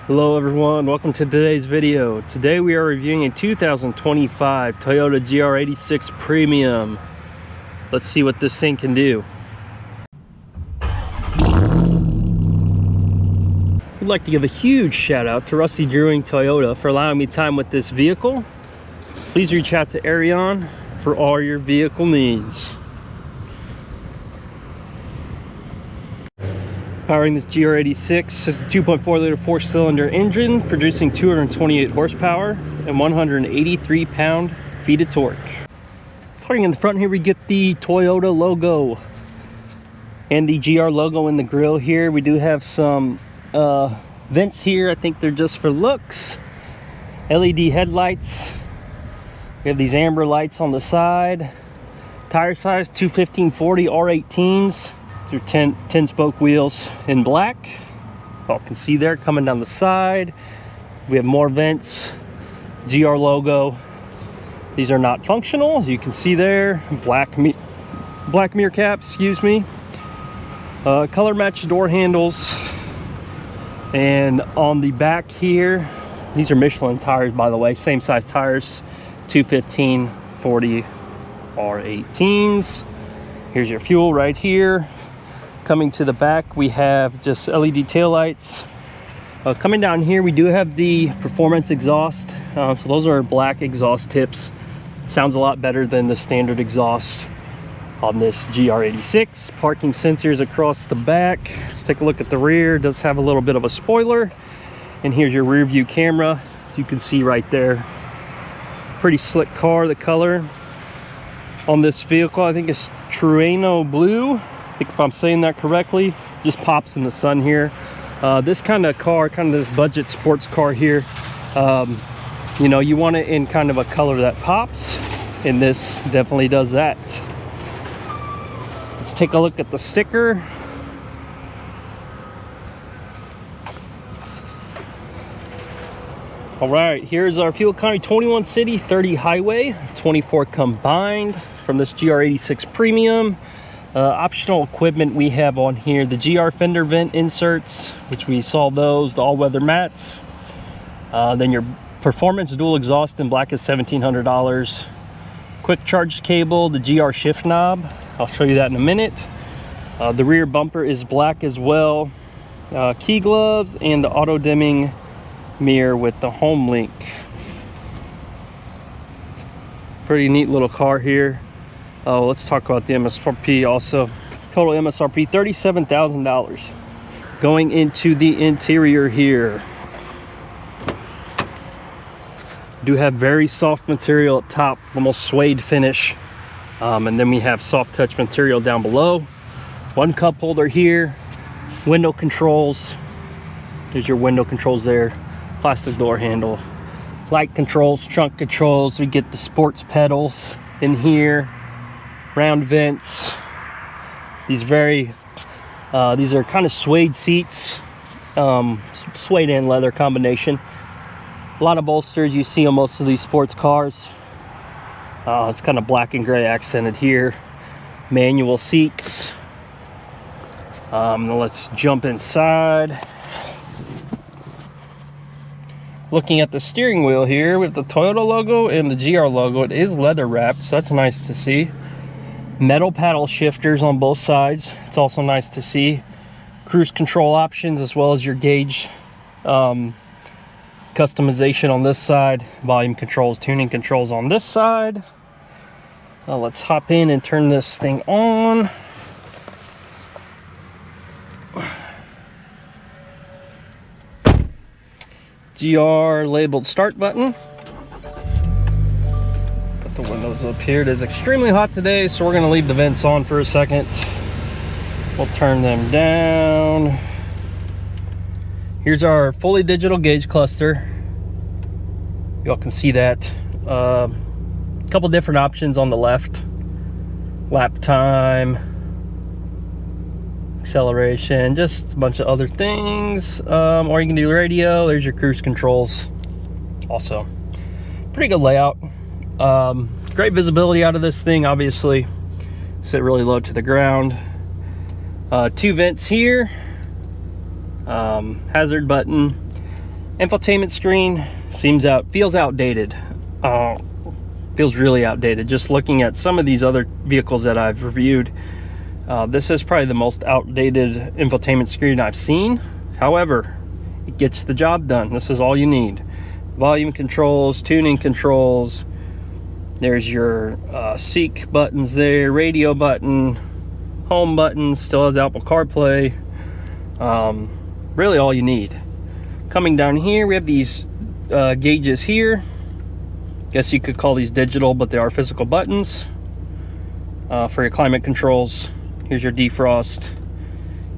Hello everyone, welcome to today's video. Today we are reviewing a 2025 Toyota GR86 Premium. Let's see what this thing can do. We'd like to give a huge shout out to Rusty Drewing Toyota for allowing me time with this vehicle. Please reach out to Arion for all your vehicle needs. Powering this GR86 is a 2.4 liter 4-cylinder engine producing 228 horsepower and 183 pound-feet of torque. Starting in the front here, we get the Toyota logo and the GR logo in the grille here. We do have some vents here. I think they're just for looks. LED headlights. We have these amber lights on the side. Tire size 215/40 R18s. Through 10 spoke wheels in black. Y'all can see there coming down the side. We have more vents, GR logo. These are not functional, as you can see there. Black mirror caps, excuse me. Color matched door handles. And on the back here, these are Michelin tires, by the way, same size tires, 215/40 R18s. Here's your fuel right here. Coming to the back, we have just LED taillights. Coming down here, we do have the performance exhaust. So those are black exhaust tips. Sounds a lot better than the standard exhaust on this GR86. Parking sensors across the back. Let's take a look at the rear. It does have a little bit of a spoiler. And here's your rear view camera, as you can see right there. Pretty slick car, the color on this vehicle, I think it's Trueno blue. I think if I'm saying that correctly, just pops in the sun here. This kind of car, kind of this budget sports car here, you know, you want it in kind of a color that pops, and this definitely does that. Let's take a look at the sticker. All right, here's our fuel economy: 21 city, 30 highway, 24 combined from this GR86 Premium. Optional equipment we have on here: the GR fender vent inserts, which we saw those, the all-weather mats. Then your performance dual exhaust in black is $1,700. Quick charge cable, the GR shift knob. I'll show you that in a minute. The rear bumper is black as well. Key gloves and the auto dimming mirror with the home link. Pretty neat little car here. Let's talk about the MSRP also. Total MSRP $37,000. Going into the interior here, do have very soft material up top, almost suede finish, and then we have soft touch material down below. One cup holder here, window controls. There's your window controls there, plastic door handle, light controls, trunk controls. We get the sports pedals in here. Round vents. These are kind of suede seats, suede and leather combination. A lot of bolsters you see on most of these sports cars. It's kind of black and gray accented here. Manual seats. Let's jump inside. Looking at the steering wheel here, we have the Toyota logo and the GR logo. It is leather wrapped, so that's nice to see. Metal paddle shifters on both sides. It's also nice to see. Cruise control options, as well as your gauge customization on this side. Volume controls, tuning controls on this side. Let's hop in and turn this thing on. GR labeled start button. The windows up here. It is extremely hot today, so we're going to leave the vents on for a second. We'll turn them down. Here's our fully digital gauge cluster. Y'all can see that. A couple different options on the left: lap time, acceleration, just a bunch of other things. Or you can do radio. There's your cruise controls. Also, pretty good layout. Great visibility out of this thing. Obviously sit really low to the ground. Two vents here, hazard button, Infotainment screen feels outdated. Feels really outdated. Just looking at some of these other vehicles that I've reviewed, this is probably the most outdated infotainment screen I've seen. However, it gets the job done. This is all you need. Volume controls, tuning controls. There's your seek buttons there, radio button, home button, still has Apple CarPlay. Really all you need. Coming down here, we have these gauges here. Guess you could call these digital, but they are physical buttons for your climate controls. Here's your defrost.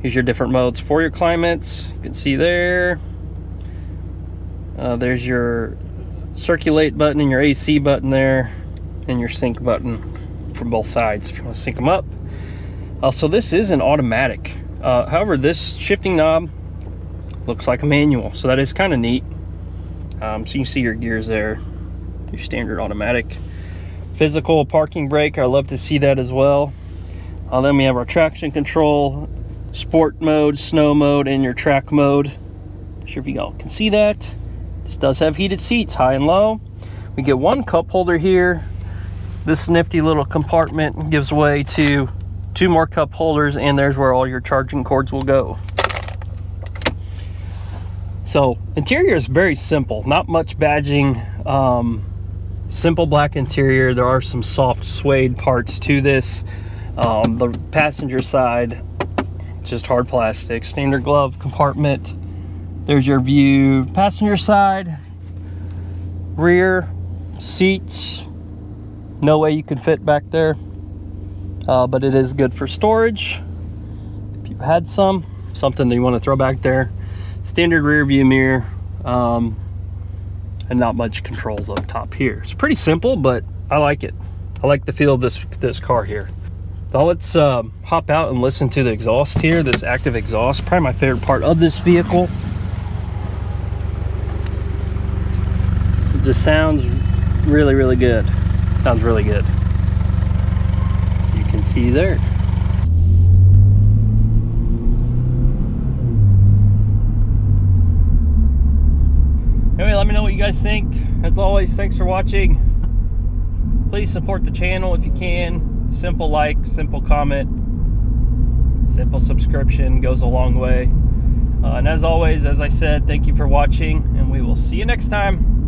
Here's your different modes for your climates. You can see there. There's your circulate button and your AC button there, and your sync button from both sides if you want to sync them up. So this is an automatic. However, this shifting knob looks like a manual, so that is kind of neat. So you can see your gears there. Your standard automatic. Physical parking brake, I love to see that as well. Then we have our traction control, sport mode, snow mode, and your track mode. Not sure if you all can see that. This does have heated seats, high and low. We get one cup holder here. This nifty little compartment gives way to 2 more cup holders, and there's where all your charging cords will go. So interior is very simple, not much badging. Simple black interior. There are some soft suede parts to this. The passenger side, just hard plastic. Standard glove compartment. There's your view. Passenger side, rear seats. No way you can fit back there, but it is good for storage if you had something that you want to throw back there. Standard rear view mirror, and not much controls up top here. It's pretty simple, but I like it. I like the feel of this car here. So let's hop out and listen to the exhaust here. This active exhaust, probably my favorite part of this vehicle. It just sounds really, really good. Sounds really good. As you can see there. Anyway, let me know what you guys think. As always, thanks for watching. Please support the channel if you can. Simple like, simple comment, simple subscription goes a long way. And as always, as I said, thank you for watching, and we will see you next time.